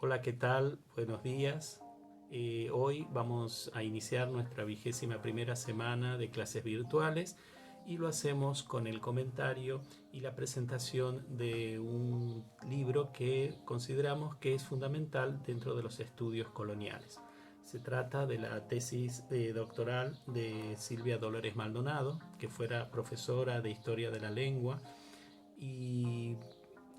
Hola, ¿qué tal? Buenos días. Hoy vamos a iniciar nuestra 21ª semana de clases virtuales y lo hacemos con el comentario y la presentación de un libro que consideramos que es fundamental dentro de los estudios coloniales. Se trata de la tesis doctoral de Silvia Dolores Maldonado, que fuera profesora de Historia de la Lengua, y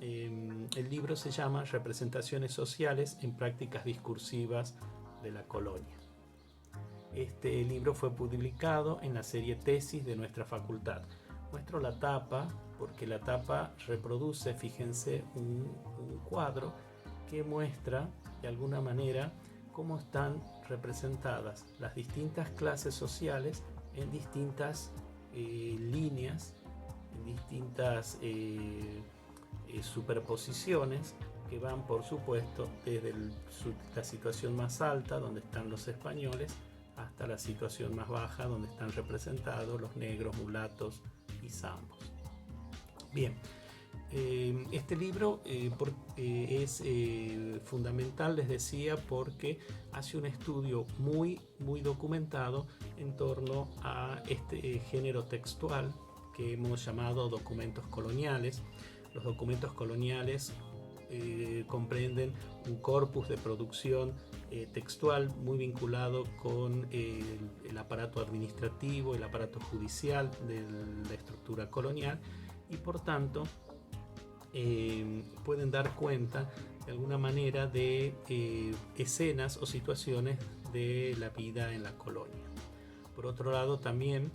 el libro se llama Representaciones sociales en prácticas discursivas de la colonia. Este libro fue publicado en la serie Tesis de nuestra facultad. Muestro la tapa porque la tapa reproduce, fíjense, un cuadro que muestra de alguna manera cómo están representadas las distintas clases sociales en distintas líneas, en distintas superposiciones que van, por supuesto, desde la situación más alta, donde están los españoles, hasta la situación más baja, donde están representados los negros, mulatos y zambos. Bien, este libro es fundamental, les decía, porque hace un estudio muy documentado en torno a este género textual que hemos llamado documentos coloniales. Los documentos coloniales comprenden un corpus de producción textual muy vinculado con el aparato administrativo, el aparato judicial de la estructura colonial, y por tanto pueden dar cuenta de alguna manera de escenas o situaciones de la vida en la colonia. Por otro lado, también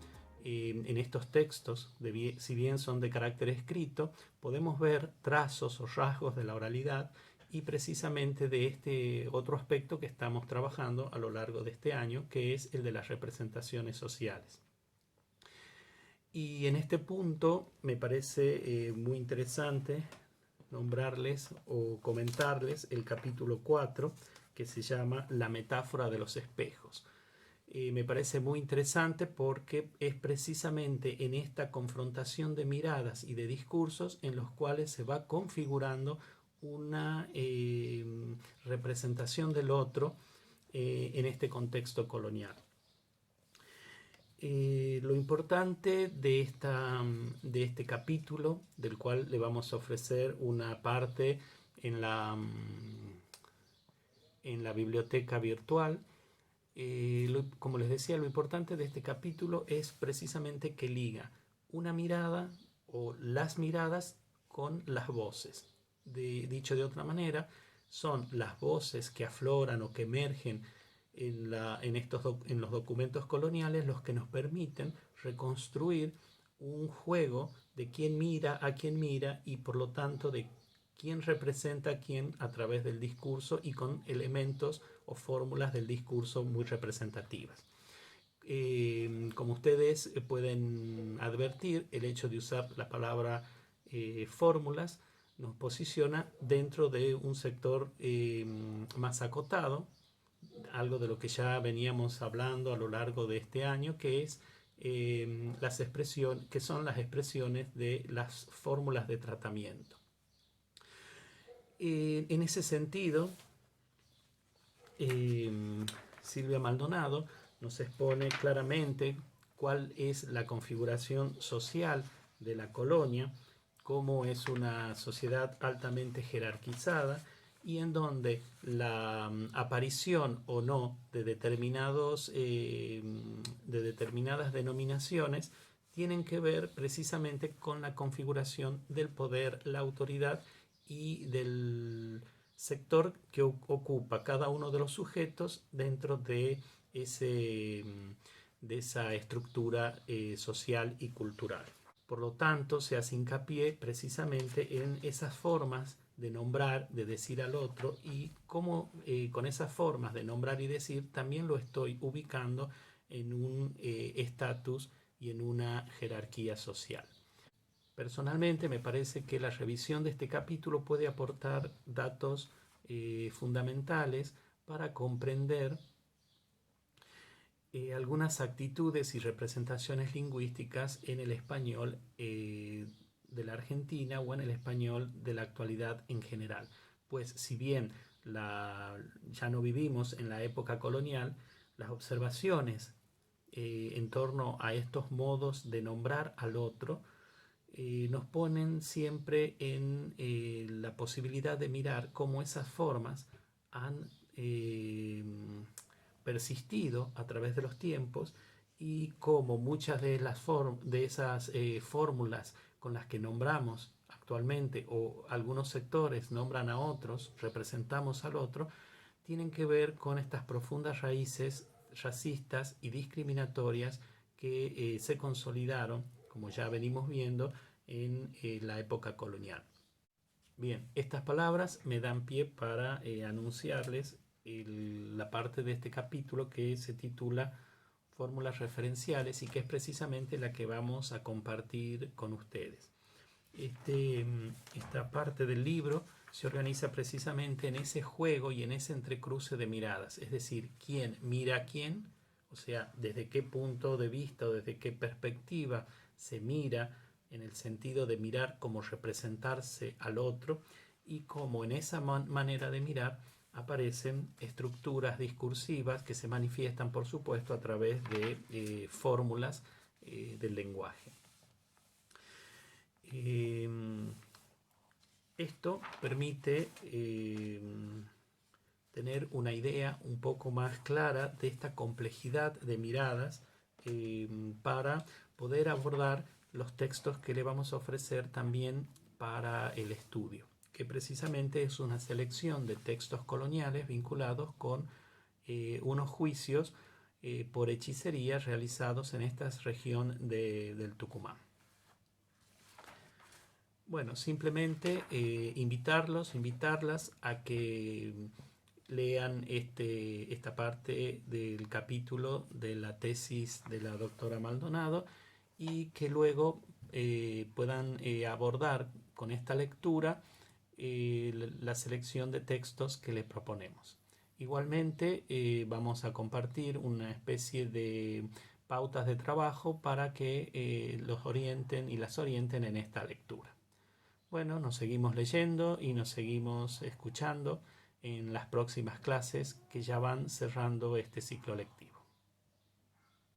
en estos textos, si bien son de carácter escrito, podemos ver trazos o rasgos de la oralidad, y precisamente de este otro aspecto que estamos trabajando a lo largo de este año, que es el de las representaciones sociales. Y en este punto me parece muy interesante nombrarles o comentarles el capítulo 4, que se llama La metáfora de los espejos. Me parece muy interesante porque es precisamente en esta confrontación de miradas y de discursos en los cuales se va configurando una representación del otro en este contexto colonial. Lo importante de este capítulo, del cual le vamos a ofrecer una parte en la biblioteca virtual, como les decía, lo importante de este capítulo es precisamente que liga una mirada o las miradas con las voces. Dicho de otra manera, son las voces que afloran o que emergen en los documentos coloniales los que nos permiten reconstruir un juego de quién mira a quién mira, y por lo tanto de quién representa a quién a través del discurso, y con elementos o fórmulas del discurso muy representativas. Como ustedes pueden advertir, el hecho de usar la palabra fórmulas nos posiciona dentro de un sector más acotado, algo de lo que ya veníamos hablando a lo largo de este año, que es las expresiones, que son las expresiones de las fórmulas de tratamiento. En ese sentido, Silvia Maldonado nos expone claramente cuál es la configuración social de la colonia, cómo es una sociedad altamente jerarquizada, y en donde la aparición o no de determinadas denominaciones tienen que ver precisamente con la configuración del poder, la autoridad y del sector que ocupa cada uno de los sujetos dentro de esa estructura social y cultural. Por lo tanto, se hace hincapié precisamente en esas formas de nombrar, de decir al otro, y cómo con esas formas de nombrar y decir también lo estoy ubicando en un estatus y en una jerarquía social. Personalmente me parece que la revisión de este capítulo puede aportar datos fundamentales para comprender algunas actitudes y representaciones lingüísticas en el español de la Argentina o en el español de la actualidad en general. Pues si bien ya no vivimos en la época colonial, las observaciones en torno a estos modos de nombrar al otro nos ponen siempre en la posibilidad de mirar cómo esas formas han persistido a través de los tiempos y cómo muchas de esas fórmulas con las que nombramos actualmente o algunos sectores nombran a otros, representamos al otro, tienen que ver con estas profundas raíces racistas y discriminatorias que se consolidaron, como ya venimos viendo, en la época colonial. Bien, estas palabras me dan pie para anunciarles la parte de este capítulo que se titula Fórmulas referenciales y que es precisamente la que vamos a compartir con ustedes. Esta parte del libro se organiza precisamente en ese juego y en ese entrecruce de miradas, es decir, quién mira a quién, o sea, desde qué punto de vista o desde qué perspectiva se mira, en el sentido de mirar como representarse al otro, y cómo en esa manera de mirar aparecen estructuras discursivas que se manifiestan, por supuesto, a través de fórmulas del lenguaje. Esto permite tener una idea un poco más clara de esta complejidad de miradas para poder abordar los textos que le vamos a ofrecer también para el estudio, que precisamente es una selección de textos coloniales vinculados con unos juicios por hechicería realizados en esta región del Tucumán. Bueno, simplemente invitarlas a que lean esta parte del capítulo de la tesis de la doctora Maldonado y que luego puedan abordar con esta lectura la selección de textos que les proponemos. Igualmente vamos a compartir una especie de pautas de trabajo para que los orienten y las orienten en esta lectura. Bueno, nos seguimos leyendo y nos seguimos escuchando en las próximas clases que ya van cerrando este ciclo lectivo.